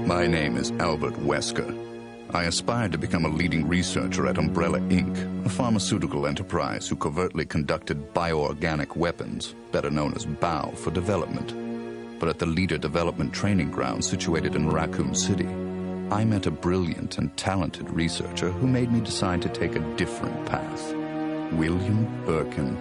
My name is Albert Wesker. I aspired to become a leading researcher at Umbrella Inc., a pharmaceutical enterprise who covertly conducted bioorganic weapons, better known as BOW, for development. But at the Leader Development Training Ground situated in Raccoon City, I met a brilliant and talented researcher who made me decide to take a different path. William Birkin.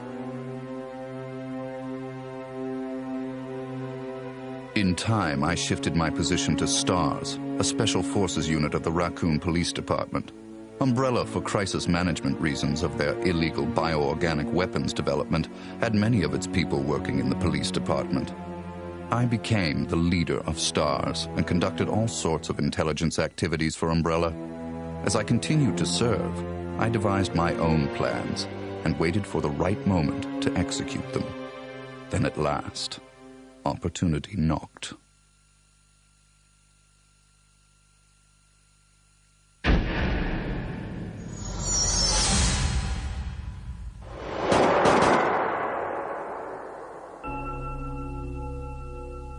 In time, I shifted my position to STARS, a special forces unit of the Raccoon Police Department. Umbrella, for crisis management reasons of their illegal bioorganic weapons development, had many of its people working in the police department. I became the leader of STARS and conducted all sorts of intelligence activities for Umbrella. As I continued to serve, I devised my own plans and waited for the right moment to execute them. Then at last, opportunity knocked.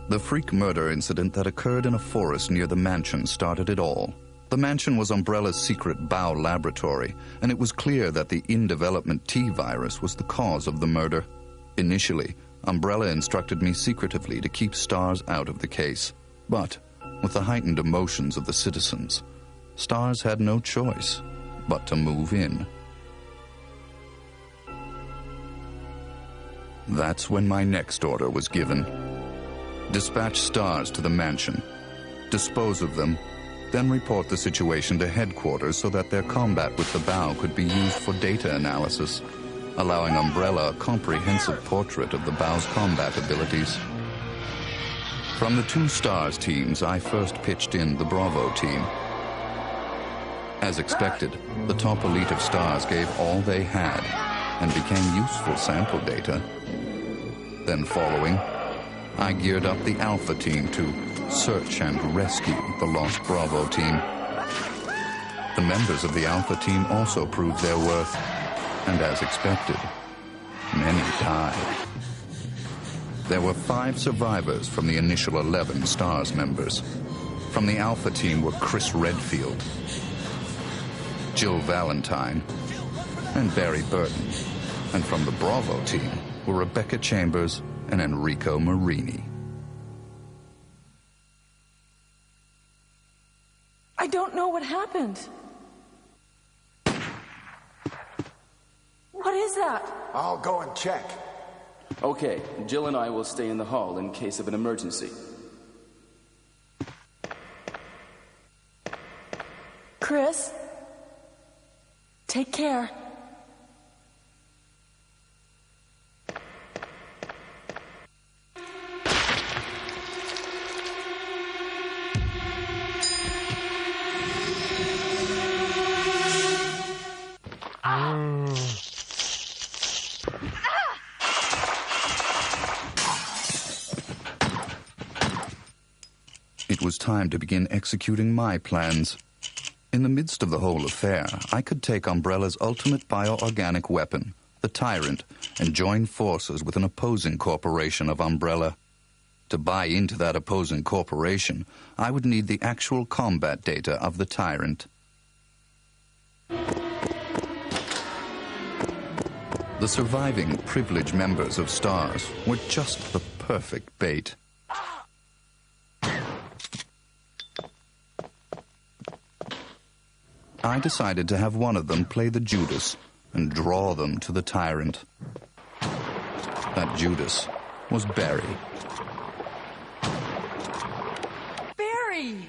The freak murder incident that occurred in a forest near the mansion started it all. The mansion was Umbrella's secret BOW laboratory, and it was clear that the in-development T virus was the cause of the murder. Initially, Umbrella instructed me secretively to keep STARS out of the case. But, with the heightened emotions of the citizens, STARS had no choice but to move in. That's when my next order was given. Dispatch STARS to the mansion, dispose of them, then report the situation to headquarters so that their combat with the BOW could be used for data analysis, allowing Umbrella a comprehensive portrait of the BOW's combat abilities. From the two STARS teams, I first pitched in the Bravo team. As expected, the top elite of STARS gave all they had and became useful sample data. Then following, I geared up the Alpha team to search and rescue the lost Bravo team. The members of the Alpha team also proved their worth, and as expected, many died. There were 5 survivors from the initial 11 STARS members. From the Alpha team were Chris Redfield, Jill Valentine, and Barry Burton. And from the Bravo team were Rebecca Chambers and Enrico Marini. I don't know what happened. What is that? I'll go and check. Okay, Jill and I will stay in the hall in case of an emergency. Chris, take care. It was time to begin executing my plans. In the midst of the whole affair, I could take Umbrella's ultimate bioorganic weapon, the Tyrant, and join forces with an opposing corporation of Umbrella. To buy into that opposing corporation, I would need the actual combat data of the Tyrant. The surviving privileged members of STARS were just the perfect bait. I decided to have one of them play the Judas and draw them to the Tyrant. That Judas was Barry. Barry!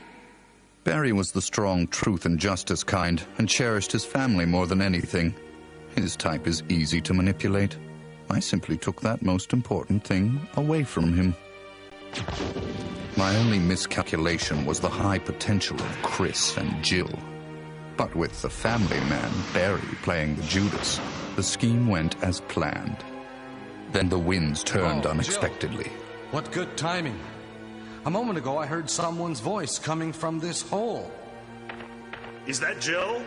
Barry was the strong truth and justice kind and cherished his family more than anything. His type is easy to manipulate. I simply took that most important thing away from him. My only miscalculation was the high potential of Chris and Jill. But with the family man, Barry, playing the Judas, the scheme went as planned. Then the winds turned unexpectedly. Jill. What good timing. A moment ago, I heard someone's voice coming from this hole. Is that Jill?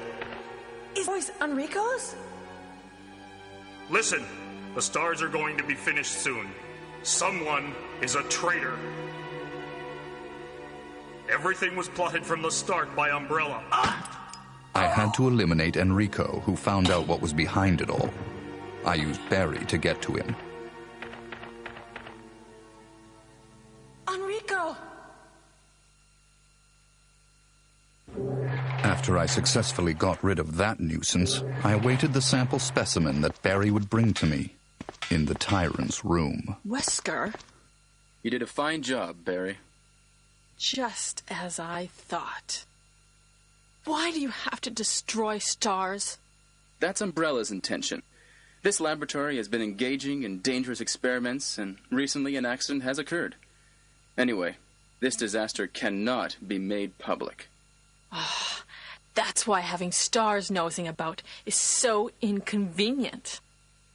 Is voice Enrico's? Listen, the STARS are going to be finished soon. Someone is a traitor. Everything was plotted from the start by Umbrella. I had to eliminate Enrico, who found out what was behind it all. I used Barry to get to him. Enrico! After I successfully got rid of that nuisance, I awaited the sample specimen that Barry would bring to me in the tyrant's room. Wesker? You did a fine job, Barry. Just as I thought. Why do you have to destroy stars? That's Umbrella's intention. This laboratory has been engaging in dangerous experiments, and recently an accident has occurred. Anyway, this disaster cannot be made public. That's why having stars nosing about is so inconvenient.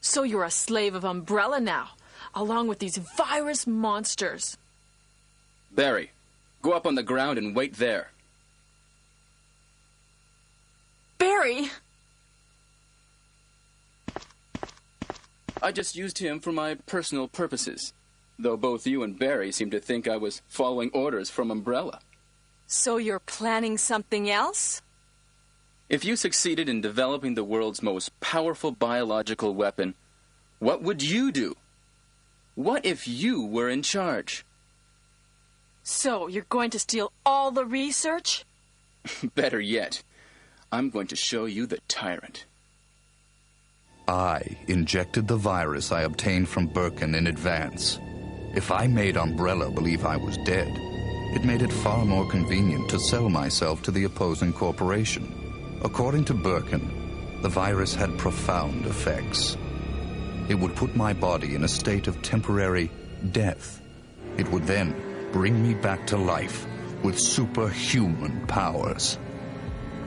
So you're a slave of Umbrella now, along with these virus monsters. Barry, go up on the ground and wait there. Barry! I just used him for my personal purposes, though both you and Barry seem to think I was following orders from Umbrella. So you're planning something else? If you succeeded in developing the world's most powerful biological weapon, what would you do? What if you were in charge? So you're going to steal all the research? Better yet, I'm going to show you the tyrant. I injected the virus I obtained from Birkin in advance. If I made Umbrella believe I was dead, it made it far more convenient to sell myself to the opposing corporation. According to Birkin, the virus had profound effects. It would put my body in a state of temporary death. It would then bring me back to life with superhuman powers.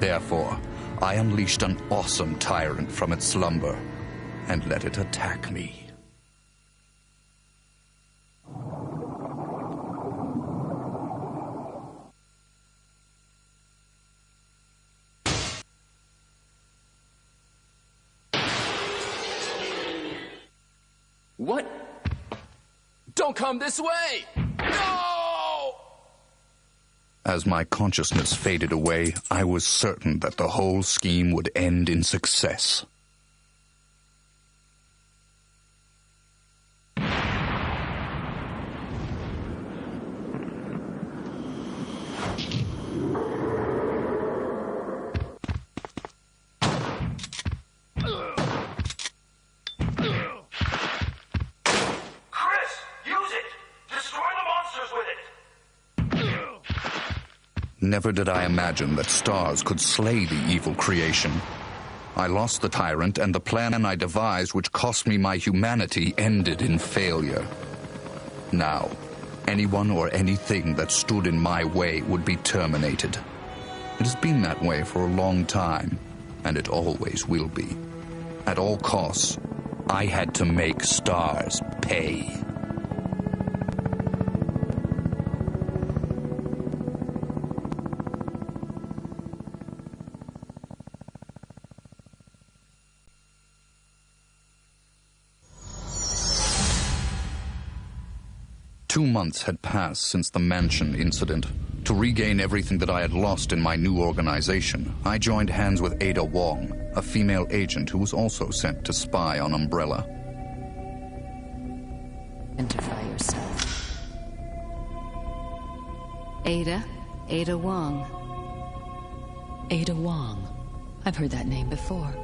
Therefore, I unleashed an awesome tyrant from its slumber and let it attack me. What? Don't come this way! No! As my consciousness faded away, I was certain that the whole scheme would end in success. Never did I imagine that stars could slay the evil creation. I lost the tyrant, and the plan I devised, which cost me my humanity, ended in failure. Now, anyone or anything that stood in my way would be terminated. It has been that way for a long time, and it always will be. At all costs, I had to make stars pay. Two months had passed since the mansion incident. To regain everything that I had lost in my new organization, I joined hands with Ada Wong, a female agent who was also sent to spy on Umbrella. Identify yourself. Ada Wong. Ada Wong. I've heard that name before.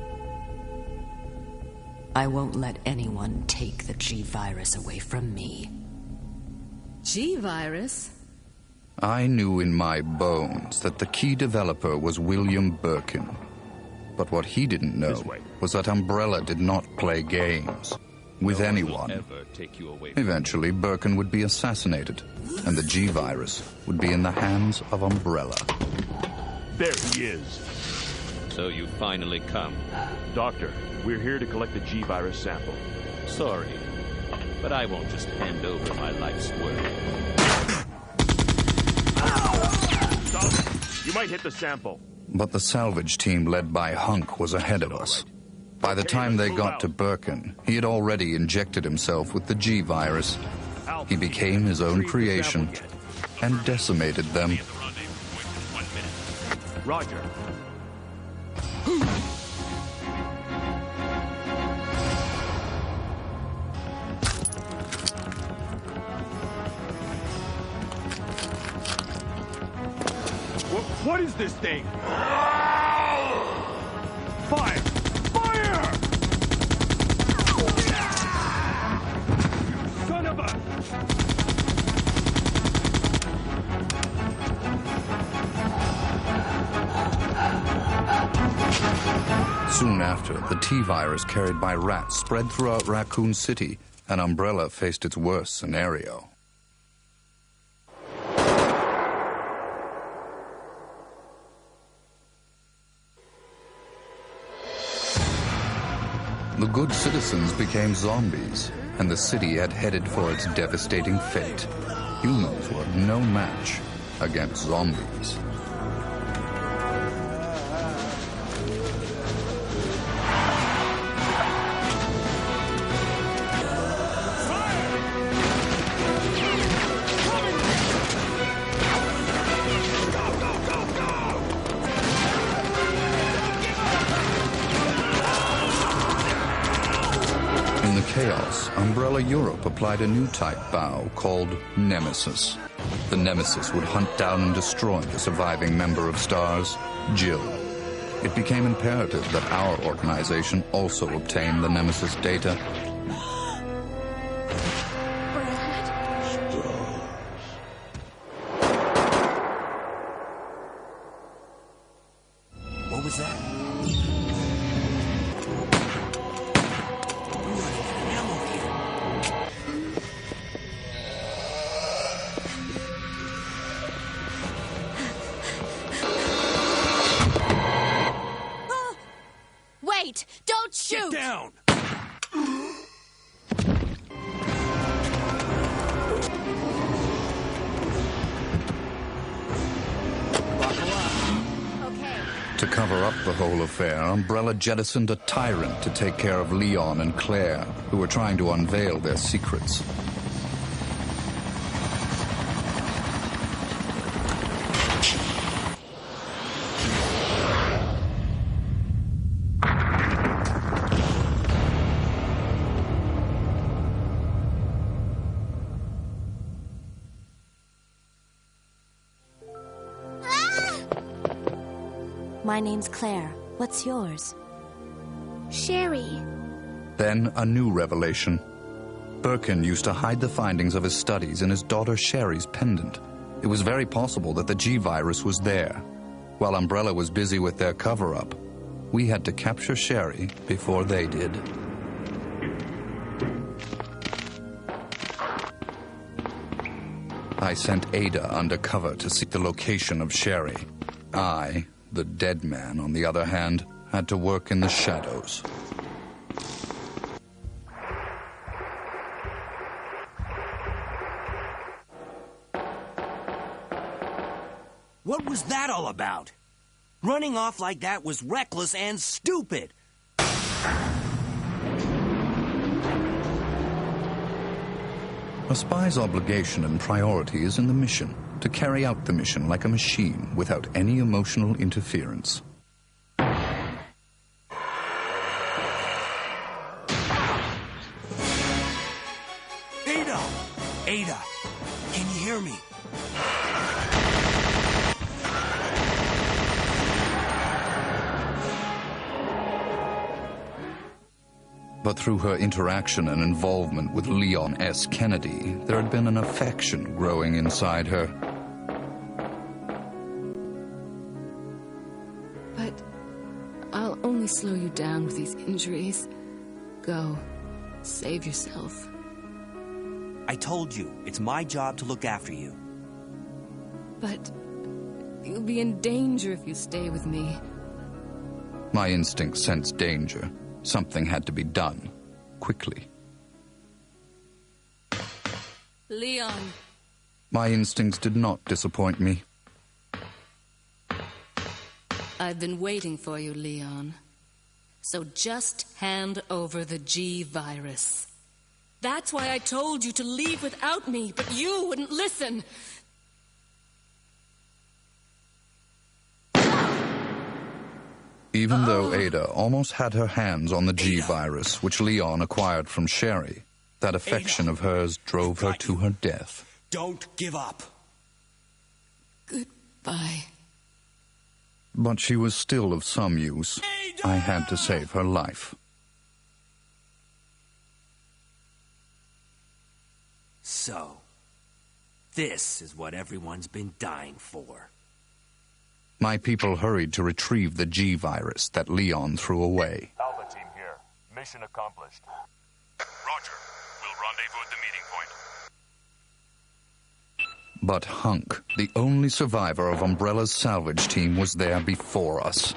I won't let anyone take the G-Virus away from me. G-Virus? I knew in my bones that the key developer was William Birkin. But what he didn't know was that Umbrella did not play games with anyone. Eventually, Birkin would be assassinated, and the G-Virus would be in the hands of Umbrella. There he is. So you finally come. Doctor, we're here to collect the G-Virus sample. Sorry, but I won't just hand over my life's work. Stop! You might hit the sample. But the salvage team led by Hunk was ahead of us. By the time they got to Birkin, he had already injected himself with the G-Virus He became his own creation and decimated them. Roger. What is this thing? Fire! Fire! Son of a... Soon after, the T-virus carried by rats spread throughout Raccoon City, and Umbrella faced its worst scenario. The good citizens became zombies, and the city had headed for its devastating fate. Humans were no match against zombies. Chaos, Umbrella Europe applied a new type bow called Nemesis. The Nemesis would hunt down and destroy the surviving member of STARS, Jill. It became imperative that our organization also obtain the Nemesis data. What was that? Don't shoot! Get down! To cover up the whole affair, Umbrella jettisoned a tyrant to take care of Leon and Claire, who were trying to unveil their secrets. My name's Claire. What's yours? Sherry. Then a new revelation. Birkin used to hide the findings of his studies in his daughter Sherry's pendant. It was very possible that the G-virus was there. While Umbrella was busy with their cover-up, we had to capture Sherry before they did. I sent Ada undercover to seek the location of Sherry. I, the dead man, on the other hand, had to work in the shadows. What was that all about? Running off like that was reckless and stupid. A spy's obligation and priority is in the mission, to carry out the mission like a machine without any emotional interference. Ada! Ada! Can you hear me? But through her interaction and involvement with Leon S. Kennedy, there had been an affection growing inside her. But I'll only slow you down with these injuries. Go. Save yourself. I told you, it's my job to look after you. But you'll be in danger if you stay with me. My instinct sensed danger. Something had to be done, quickly. Leon. My instincts did not disappoint me. I've been waiting for you, Leon. So just hand over the G-virus. That's why I told you to leave without me, but you wouldn't listen. Even though Ada almost had her hands on the G-virus, which Leon acquired from Sherry, that affection of hers drove her to her death. Don't give up. Goodbye. But she was still of some use. I had to save her life. So, this is what everyone's been dying for. My people hurried to retrieve the G-virus that Leon threw away. Alpha team here. Mission accomplished. Roger. We'll rendezvous at the meeting point. But Hunk, the only survivor of Umbrella's salvage team, was there before us.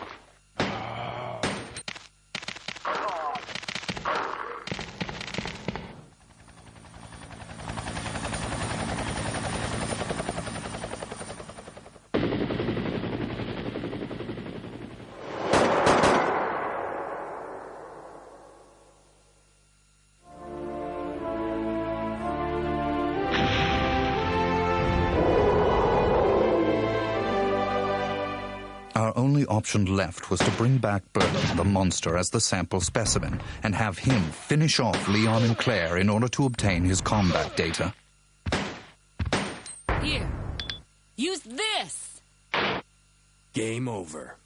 Our only option left was to bring back Berlin, the monster, as the sample specimen, and have him finish off Leon and Claire in order to obtain his combat data. Here. Use this! Game over.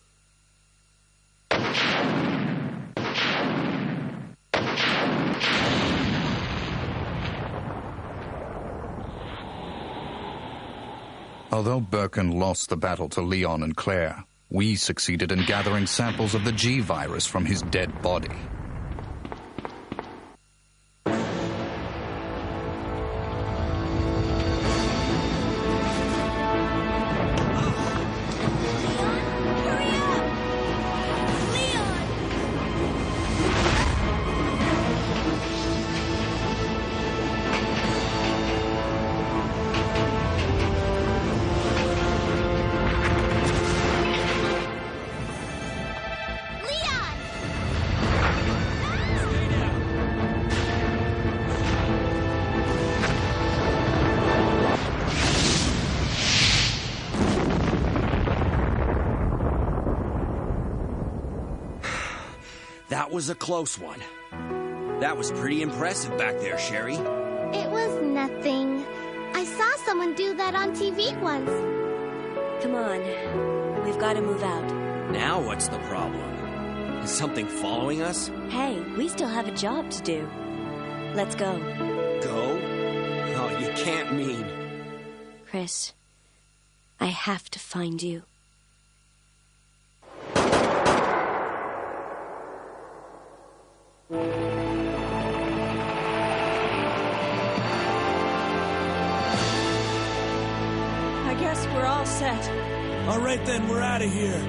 Although Birkin lost the battle to Leon and Claire, we succeeded in gathering samples of the G-virus from his dead body. That was a close one. That was pretty impressive back there, Sherry. It was nothing. I saw someone do that on TV once. Come on. We've got to move out. Now what's the problem? Is something following us? Hey, we still have a job to do. Let's go. Go? Oh, you can't mean... Chris, I have to find you. I guess we're all set. All right then, we're out of here.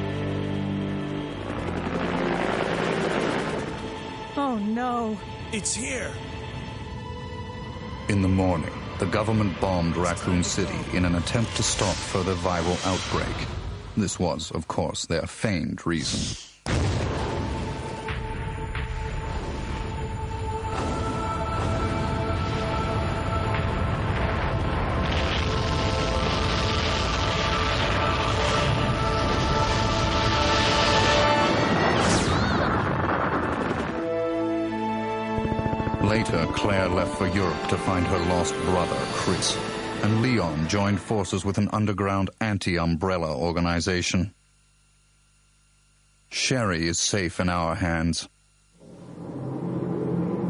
Oh no. It's here. In the morning, the government bombed Raccoon City in an attempt to stop further viral outbreak. This was, of course, their feigned reason. Later, Claire left for Europe to find her lost brother, Chris, and Leon joined forces with an underground anti-umbrella organization. Sherry is safe in our hands.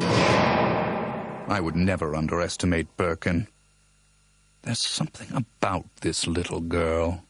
I would never underestimate Birkin. There's something about this little girl.